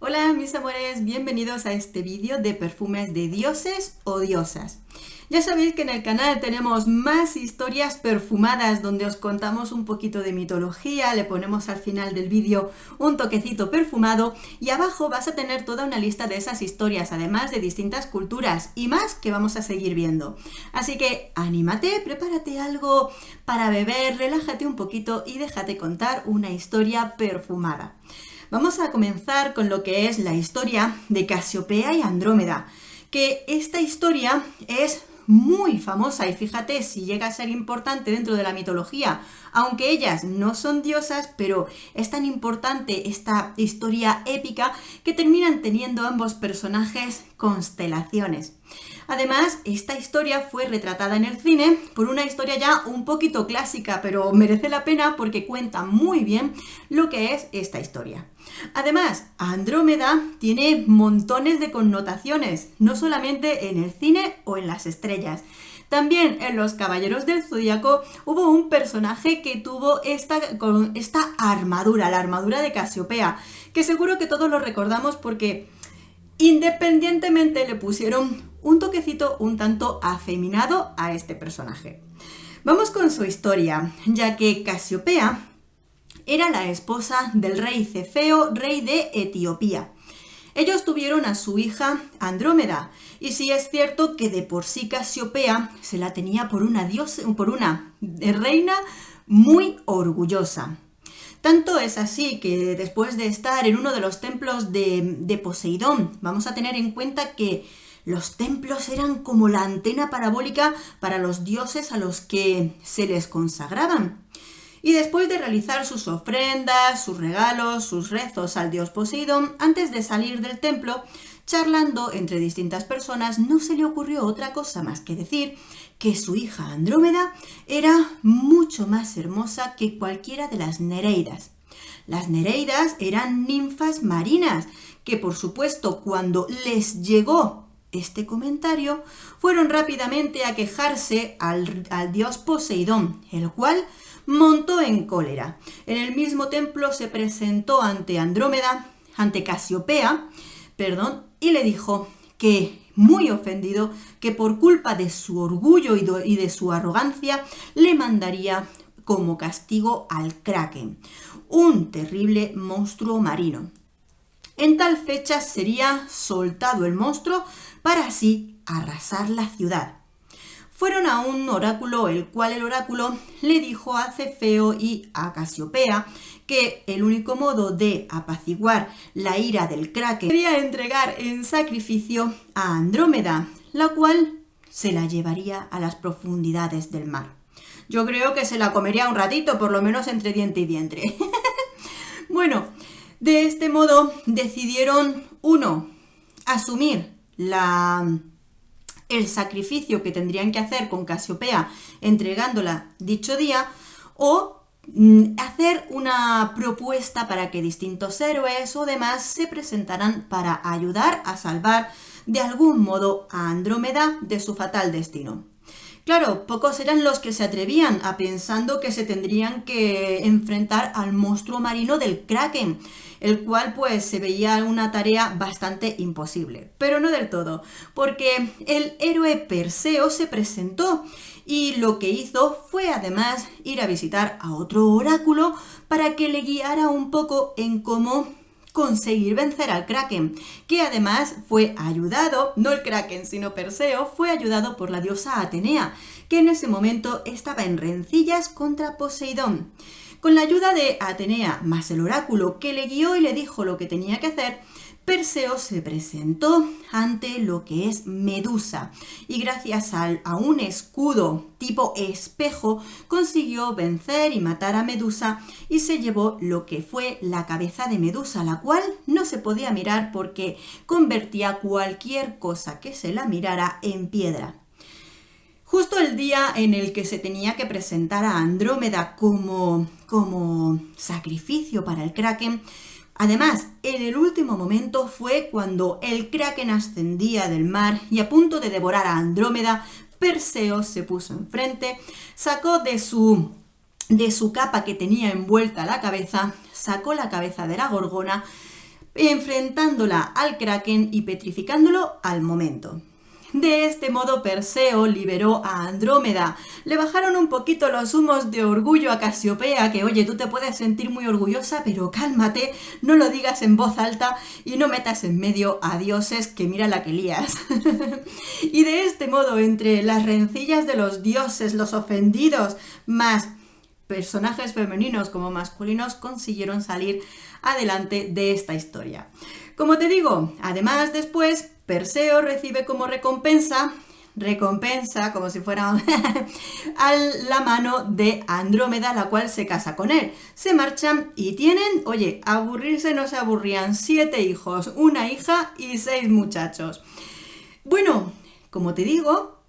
Hola mis amores, bienvenidos a este vídeo de perfumes de dioses o diosas. Ya sabéis que en el canal tenemos más historias perfumadas donde os contamos un poquito de mitología, le ponemos al final del vídeo un toquecito perfumado y abajo vas a tener toda una lista de esas historias, además de distintas culturas y más que vamos a seguir viendo. Así que anímate, prepárate algo para beber, relájate un poquito y déjate contar una historia perfumada. Vamos a comenzar con lo que es la historia de Casiopea y Andrómeda, que esta historia es muy famosa y fíjate si llega a ser importante dentro de la mitología, aunque ellas no son diosas, pero es tan importante esta historia épica que terminan teniendo ambos personajes constelaciones. Además, esta historia fue retratada en el cine por una historia ya un poquito clásica, pero merece la pena porque cuenta muy bien lo que es esta historia. Además, Andrómeda tiene montones de connotaciones, no solamente en el cine o en las estrellas. También en Los Caballeros del Zodíaco hubo un personaje que tuvo esta armadura, la armadura de Casiopea, que seguro que todos lo recordamos porque independientemente le pusieron un toquecito un tanto afeminado a este personaje. Vamos con su historia, ya que Casiopea era la esposa del rey Cefeo, rey de Etiopía. Ellos tuvieron a su hija Andrómeda, y sí es cierto que de por sí Casiopea se la tenía por una reina muy orgullosa. Tanto es así que después de estar en uno de los templos de Poseidón, vamos a tener en cuenta que los templos eran como la antena parabólica para los dioses a los que se les consagraban. Y después de realizar sus ofrendas, sus regalos, sus rezos al dios Poseidón, antes de salir del templo, charlando entre distintas personas, no se le ocurrió otra cosa más que decir que su hija Andrómeda era mucho más hermosa que cualquiera de las Nereidas. Las Nereidas eran ninfas marinas que, por supuesto, cuando les llegó este comentario, fueron rápidamente a quejarse al dios Poseidón, el cual montó en cólera. En el mismo templo se presentó ante Casiopea, y le dijo que, muy ofendido, que por culpa de su orgullo y de su arrogancia, le mandaría como castigo al Kraken, un terrible monstruo marino. En tal fecha sería soltado el monstruo para así arrasar la ciudad. Fueron a un oráculo, el cual el oráculo le dijo a Cefeo y a Casiopea que el único modo de apaciguar la ira del Kraken sería entregar en sacrificio a Andrómeda, la cual se la llevaría a las profundidades del mar. Yo creo que se la comería un ratito, por lo menos entre diente y diente. Bueno, de este modo decidieron, uno, asumir el sacrificio que tendrían que hacer con Casiopea entregándola dicho día, o hacer una propuesta para que distintos héroes o demás se presentaran para ayudar a salvar de algún modo a Andrómeda de su fatal destino. Claro, pocos eran los que se atrevían a pensando que se tendrían que enfrentar al monstruo marino del Kraken, el cual pues se veía una tarea bastante imposible, pero no del todo, porque el héroe Perseo se presentó y lo que hizo fue además ir a visitar a otro oráculo para que le guiara un poco en cómo conseguir vencer al Kraken, que además fue ayudado, no el Kraken, sino Perseo, fue ayudado por la diosa Atenea, que en ese momento estaba en rencillas contra Poseidón. Con la ayuda de Atenea, más el oráculo que le guió y le dijo lo que tenía que hacer, Perseo se presentó ante lo que es Medusa y gracias a un escudo tipo espejo consiguió vencer y matar a Medusa y se llevó lo que fue la cabeza de Medusa, la cual no se podía mirar porque convertía cualquier cosa que se la mirara en piedra. Justo el día en el que se tenía que presentar a Andrómeda como sacrificio para el Kraken, además, en el último momento fue cuando el Kraken ascendía del mar y a punto de devorar a Andrómeda, Perseo se puso enfrente, sacó de su capa que tenía envuelta la cabeza, sacó la cabeza de la gorgona, enfrentándola al Kraken y petrificándolo al momento. De este modo Perseo liberó a Andrómeda. Le bajaron un poquito los humos de orgullo a Casiopea, que oye, tú te puedes sentir muy orgullosa, pero cálmate, no lo digas en voz alta y no metas en medio a dioses, que mira la que lías. Y de este modo, entre las rencillas de los dioses, los ofendidos, más personajes femeninos como masculinos, consiguieron salir adelante de esta historia. Como te digo, además después Perseo recibe como recompensa como si fuera a la mano de Andrómeda, la cual se casa con él. Se marchan y tienen, oye, aburrirse no se aburrían, 7 hijos, una hija y 6 muchachos. Bueno, como te digo,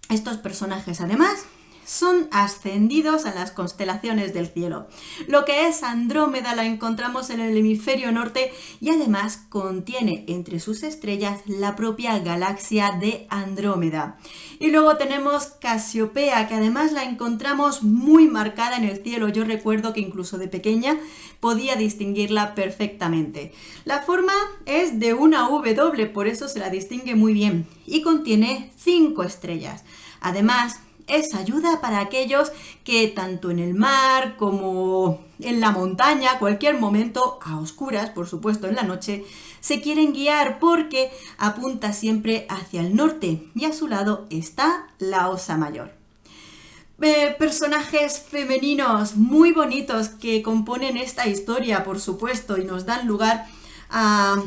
estos personajes además son ascendidos a las constelaciones del cielo. Lo que es Andrómeda la encontramos en el hemisferio norte y además contiene entre sus estrellas la propia galaxia de Andrómeda. Y luego tenemos Casiopea, que además la encontramos muy marcada en el cielo. Yo recuerdo que incluso de pequeña podía distinguirla perfectamente. La forma es de una W, por eso se la distingue muy bien, y contiene 5 estrellas. Además, es ayuda para aquellos que tanto en el mar como en la montaña, cualquier momento, a oscuras, por supuesto en la noche, se quieren guiar porque apunta siempre hacia el norte y a su lado está la Osa Mayor. Personajes femeninos muy bonitos que componen esta historia, por supuesto, y nos dan lugar a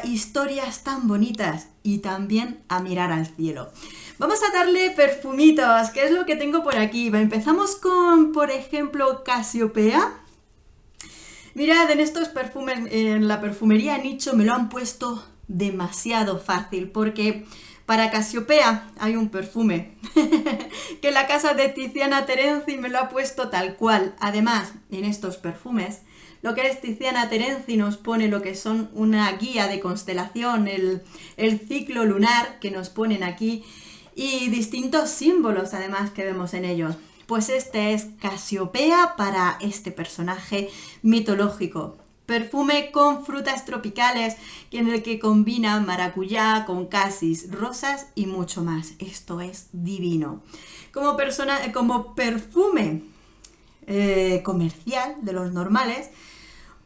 historias tan bonitas y también a mirar al cielo. Vamos a darle perfumitos, que es lo que tengo por aquí. Empezamos con, por ejemplo, Casiopea. Mirad, en estos perfumes, en la perfumería nicho me lo han puesto demasiado fácil, porque para Casiopea hay un perfume que la casa de Tiziana Terenzi me lo ha puesto tal cual. Además, en estos perfumes, lo que es Tiziana Terenzi nos pone lo que son una guía de constelación, el ciclo lunar que nos ponen aquí, y distintos símbolos además que vemos en ellos. Pues este es Casiopea para este personaje mitológico. Perfume con frutas tropicales en el que combina maracuyá con casis, rosas y mucho más. Esto es divino. Como perfume comercial de los normales,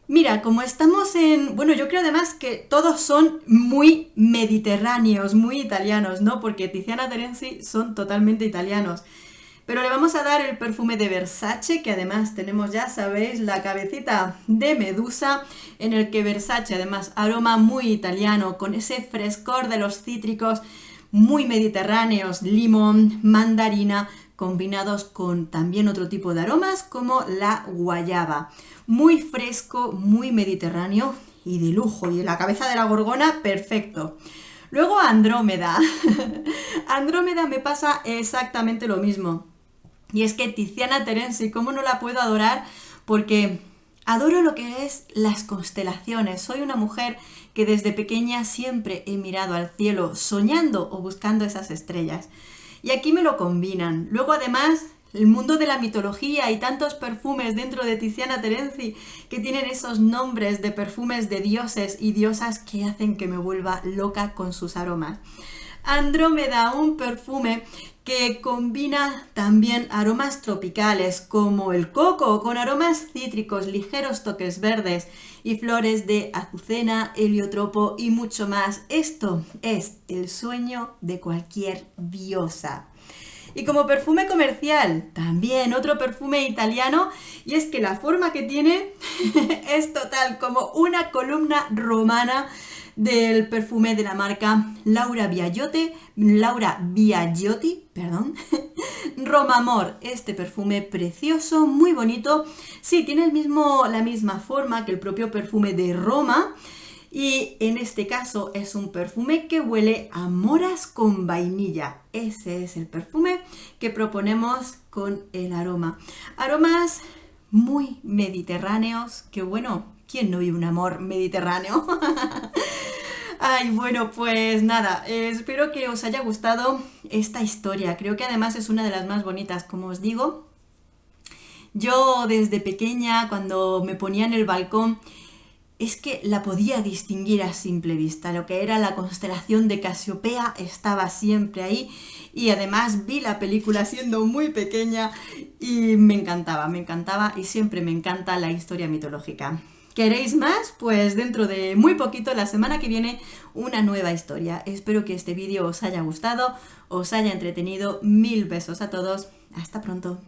mira, como estamos bueno, yo creo además que todos son muy mediterráneos, muy italianos, ¿no? Porque Tiziana Terenzi son totalmente italianos. Pero le vamos a dar el perfume de Versace, que además tenemos, ya sabéis, la cabecita de Medusa, en el que Versace, además, aroma muy italiano, con ese frescor de los cítricos muy mediterráneos, limón, mandarina, combinados con también otro tipo de aromas como la guayaba. Muy fresco, muy mediterráneo y de lujo. Y en la cabeza de la gorgona, perfecto. Luego Andrómeda. Andrómeda me pasa exactamente lo mismo. Y es que Tiziana Terenzi, ¿cómo no la puedo adorar? Porque adoro lo que es las constelaciones. Soy una mujer que desde pequeña siempre he mirado al cielo, soñando o buscando esas estrellas. Y aquí me lo combinan. Luego además, el mundo de la mitología y tantos perfumes dentro de Tiziana Terenzi que tienen esos nombres de perfumes de dioses y diosas que hacen que me vuelva loca con sus aromas. Andrómeda, un perfume que combina también aromas tropicales como el coco con aromas cítricos, ligeros toques verdes y flores de azucena, heliotropo y mucho más. Esto es el sueño de cualquier diosa. Y como perfume comercial, también otro perfume italiano, y es que la forma que tiene es total, como una columna romana del perfume de la marca Laura Biagiotti, Romamor, este perfume precioso, muy bonito. Sí, tiene la misma forma que el propio perfume de Roma, y en este caso es un perfume que huele a moras con vainilla. Ese es el perfume que proponemos con el aroma. Aromas muy mediterráneos, que bueno, ¿quién no vive un amor mediterráneo? Ay, bueno, pues nada, espero que os haya gustado esta historia. Creo que además es una de las más bonitas, como os digo. Yo desde pequeña, cuando me ponía en el balcón, es que la podía distinguir a simple vista. Lo que era la constelación de Casiopea estaba siempre ahí y además vi la película siendo muy pequeña y me encantaba y siempre me encanta la historia mitológica. ¿Queréis más? Pues dentro de muy poquito, la semana que viene, una nueva historia. Espero que este vídeo os haya gustado, os haya entretenido. Mil besos a todos. Hasta pronto.